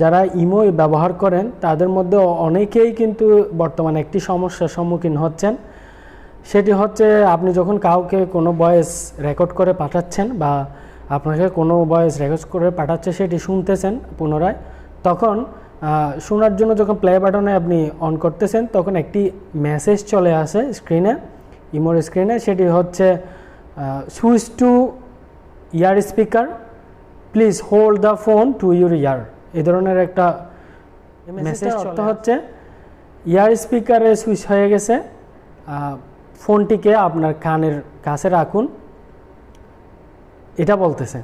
যারা ইমো ব্যবহার করেন তাদের মধ্যে অনেকেই কিন্তু বর্তমানে একটি সমস্যার সম্মুখীন হচ্ছেন। সেটি হচ্ছে আপনি যখন কাউকে কোনো ভয়েস রেকর্ড করে পাঠাচ্ছেন বা আপনাকে কোনো ভয়েস রেকর্ড করে পাঠাচ্ছে সেটি শুনতেছেন পুনরায়, তখন শোনার জন্য যখন প্লে বাটনে আপনি অন করতেছেন তখন একটি মেসেজ চলে আসে স্ক্রিনে, ইমোর স্ক্রিনে। সেটি হচ্ছে switch to ear speaker, please hold the phone to your ear, এই ধরনের একটা মেসেজ। অর্থ হচ্ছে ইয়ার স্পিকারে সুইচ হয়ে গেছে, ফোনটিকে আপনার কানের কাছে রাখুন, এটা বলতেছে।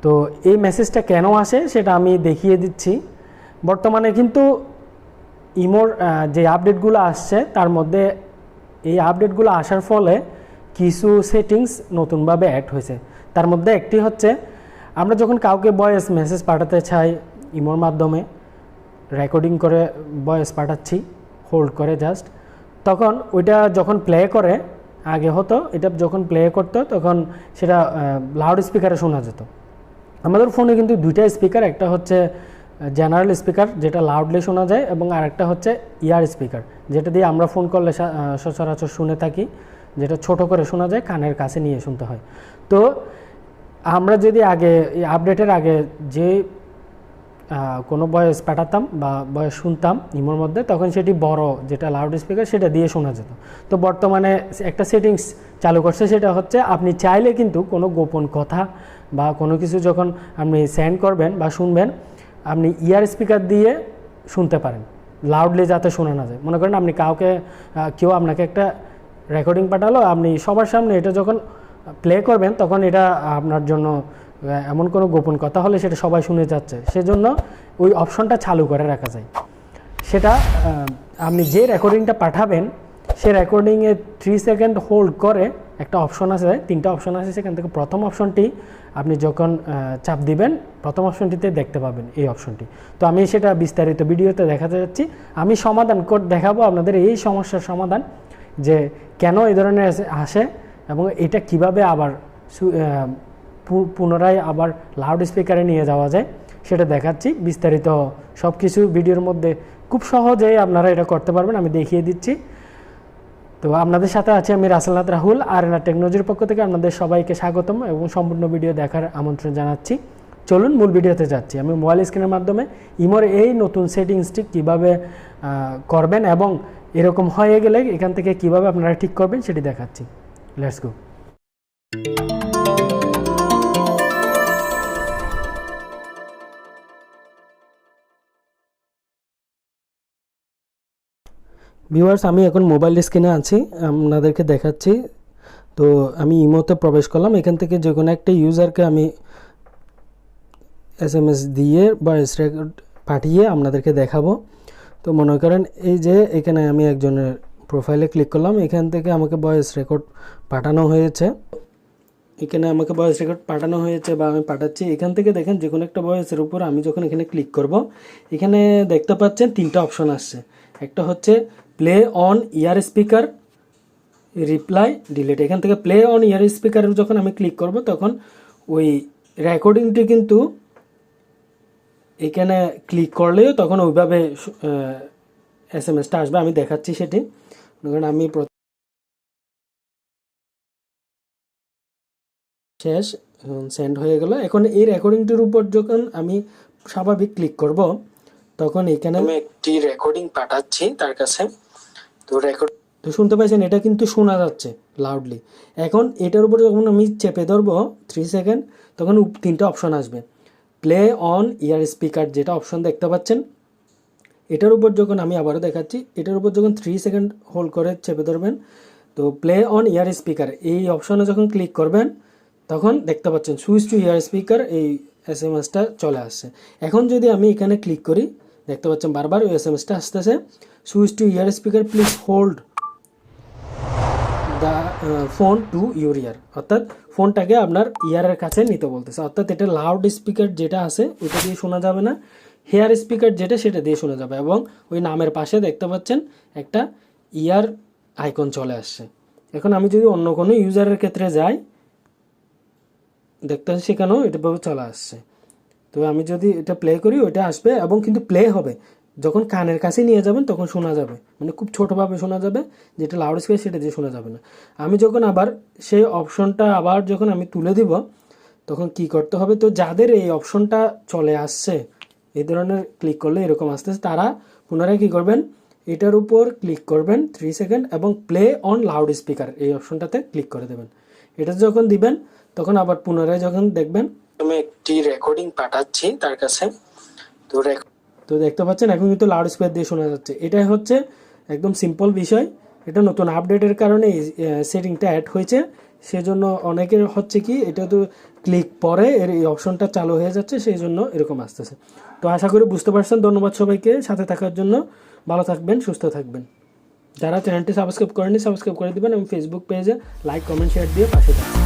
তো এই মেসেজটা কেন আসে সেটা আমি দেখিয়ে দিচ্ছি। বর্তমানে কিন্তু ইমোর যে আপডেটগুলো আসছে তার মধ্যে এই আপডেটগুলো আসার ফলে কিছু সেটিংস নতুনভাবে অ্যাড হয়েছে। তার মধ্যে একটি হচ্ছে আমরা যখন কাউকে ভয়েস মেসেজ পাঠাতে চাই ইমোর মাধ্যমে, রেকর্ডিং করে ভয়েস পাঠাচ্ছি হোল্ড করে জাস্ট, তখন ওইটা যখন প্লে করে, আগে হতো এটা যখন প্লে করতো তখন সেটা লাউড স্পিকারে শোনা যেত। আমাদের ফোনে কিন্তু দুইটা স্পিকার, একটা হচ্ছে জেনারেল স্পিকার যেটা লাউডলি শোনা যায়, এবং আরেকটা হচ্ছে ইয়ার স্পিকার যেটা দিয়ে আমরা ফোন করলে সচরাচর শুনে থাকি, যেটা ছোট করে শোনা যায়, কানের কাছে নিয়ে শুনতে হয়। তো আমরা যদি আগে এই আপডেটের আগে যে কোনো ভয়েস পাঠাতাম বা ভয়েস শুনতাম ইমোর মধ্যে, তখন সেটি বড় যেটা লাউড স্পিকার সেটা দিয়ে শোনা যেত। তো বর্তমানে একটা সেটিংস চালু করছে, সেটা হচ্ছে আপনি চাইলে কিন্তু কোনো গোপন কথা বা কোনো কিছু যখন আপনি সেন্ড করবেন বা শুনবেন, আপনি ইয়ার স্পিকার দিয়ে শুনতে পারেন, লাউডলি যাতে শোনা না যায়। মনে করেন আপনি কাউকে, কেউ আপনাকে একটা রেকর্ডিং পাঠালো, আপনি সবার সামনে এটা যখন প্লে করবেন তখন এটা আপনার জন্য এমন কোনো গোপন কথা হলে সেটা সবাই শুনে যাচ্ছে, সেজন্য ওই অপশনটা চালু করে রাখা যায়। সেটা আপনি যে রেকর্ডিংটা পাঠাবেন সে রেকর্ডিংয়ে 3 সেকেন্ড হোল্ড করে একটা অপশন আছে, 3টা অপশন আছে, সেখান থেকে প্রথম অপশনটি আপনি যখন চাপ দিবেন প্রথম অপশনটিতে দেখতে পাবেন এই অপশনটি। তো আমি সেটা বিস্তারিত ভিডিওতে দেখাতে যাচ্ছি। আমি সমাধান করে দেখাবো আপনাদের এই সমস্যার সমাধান, যে কেন এই ধরনের আসে এবং এটা কিভাবে আবার পুনরায় আবার লাউড স্পিকারে নিয়ে যাওয়া যায় সেটা দেখাচ্ছি। বিস্তারিত সব কিছু ভিডিওর মধ্যে খুব সহজেই আপনারা এটা করতে পারবেন, আমি দেখিয়ে দিচ্ছি। তো আপনাদের সাথে আছি আমি রাহুল, RNR টেকনোলজির পক্ষ থেকে আপনাদের সবাইকে স্বাগতম এবং সম্পূর্ণ ভিডিও দেখার আমন্ত্রণ জানাচ্ছি। চলুন মূল ভিডিওতে যাচ্ছি। আমি মোবাইল স্ক্রিনের মাধ্যমে ইমোর এই নতুন সেটিংসটি কীভাবে করবেন এবং এরকম হয়ে গেলে এখান থেকে কিভাবে আপনারা ঠিক করবেন সেটি দেখাচ্ছি। Let's go. ভিউয়ার্স, আমি এখন মোবাইল স্ক্রিনে আছি, আপনাদেরকে দেখাচ্ছি। তো আমি ইমোতে প্রবেশ করলাম, এখান থেকে যে কোনো একটা ইউজারকে আমি SMS দিয়ে ভয়েস রেকর্ড পাঠিয়ে আপনাদেরকে দেখাবো। তো মনে করেন এই যে এখানে আমি একজনের প্রোফাইলে ক্লিক করলাম, এখান থেকে আমাকে ভয়েস রেকর্ড পাঠানো হয়েছে, এখানে আমাকে ভয়েস রেকর্ড পাঠানো হয়েছে বা আমি পাঠাচ্ছি। এখান থেকে দেখেন যে কোনো একটা ভয়েসের উপর আমি যখন এখানে ক্লিক করব, এখানে দেখতে পাচ্ছেন 3টা অপশন আসছে। একটা হচ্ছে play on year speaker, reply, delete. এখান থেকে প্লে অন ইয়ার স্পিকারে যখন আমি ক্লিক করব তখন ওই রেকর্ডিংটি কিন্তু এখানে ক্লিক করলেও তখন ওইভাবে SMS-টা আসবে। আমি দেখাচ্ছি সেটি। কারণ আমি শেষ সেন্ড হয়ে গেল। এখন এই রেকর্ডিংটির উপর যখন আমি স্বাভাবিক ক্লিক করব তখন এখানে আমি একটি রেকর্ডিং পাঠাচ্ছি তার কাছে। তো রেকর্ড তো শুনতে পাইছেন, এটা কিন্তু শোনা যাচ্ছে লাউডলি। এখন এটার উপর যখন আমি চেপে ধরবো 3 সেকেন্ড, তখন 3টা অপশন আসবে। প্লে অন ইয়ার স্পিকার যেটা অপশন দেখতে পাচ্ছেন, এটার উপর যখন আমি আবারও দেখাচ্ছি, এটার উপর যখন 3 সেকেন্ড হোল্ড করে চেপে ধরবেন, তো প্লে অন ইয়ার স্পিকার এই অপশনে যখন ক্লিক করবেন তখন দেখতে পাচ্ছেন সুইচ টু ইয়ার স্পিকার, এই SMS-টা চলে আসছে। এখন যদি আমি এখানে ক্লিক করি, দেখতে পাচ্ছেন বারবার ওই SMS-টা আসতেছে, switch to ear speaker, please hold the phone to your ear, অর্থাৎ ফোনটাকে আপনার ইয়ারের কাছে নিতে বলতেছে। অর্থাৎ এটা লাউড স্পিকার যেটা আছে ওইটা দিয়ে শোনা যাবে না, হেয়ার স্পিকার যেটা সেটা দিয়ে শোনা যাবে। এবং ওই নামের পাশে দেখতে পাচ্ছেন একটা ইয়ার আইকন চলে আসছে। এখন আমি যদি অন্য কোনো ইউজারের ক্ষেত্রে যাই, দেখতে সেখানেও এটাভাবে চলে আসছে। তো তো আমি যদি এটা প্লে করি ওইটা আসবে এবং কিন্তু প্লে হবে, যখন কানের কাছে নিয়ে যাবেন তখন শোনা যাবে, মানে খুব ছোটোভাবে শোনা যাবে, যেটা লাউড স্পিকার সেটা দিয়ে শোনা যাবে না। আমি যখন আবার সেই অপশনটা আবার যখন আমি তুলে দিব তখন কি করতে হবে, তো যাদের এই অপশনটা চলে আসছে এই ধরনের ক্লিক করলে এরকম আসতেছে, তারা পুনরায় কী করবেন, এটার উপর ক্লিক করবেন 3 সেকেন্ড এবং প্লে অন লাউড স্পিকার এই অপশনটাতে ক্লিক করে দেবেন। এটা যখন দিবেন তখন আবার পুনরায় যখন দেখবেন আমি একটি রেকর্ডিং পাঠাচ্ছি তার কাছে, তো দেখতে পাচ্ছেন এখন কিন্তু লাউড স্পিকার দিয়ে শোনা যাচ্ছে। এটাই হচ্ছে একদম সিম্পল বিষয়, এটা নতুন আপডেটের কারণে এই সেটিংটা অ্যাড হয়েছে, সেজন্য অনেকের হচ্ছে কি এটা তো ক্লিক পরে এর এই অপশনটা চালু হয়ে যাচ্ছে, সেই জন্য এরকম আসতেছে। তো আশা করি বুঝতে পারছেন। ধন্যবাদ সবাইকে সাথে থাকার জন্য, ভালো থাকবেন, সুস্থ থাকবেন। যারা চ্যানেলটি সাবস্ক্রাইব করেনি সাবস্ক্রাইব করে দেবেন এবং ফেসবুক পেজে লাইক কমেন্ট শেয়ার দিয়ে পাশে থাকবেন।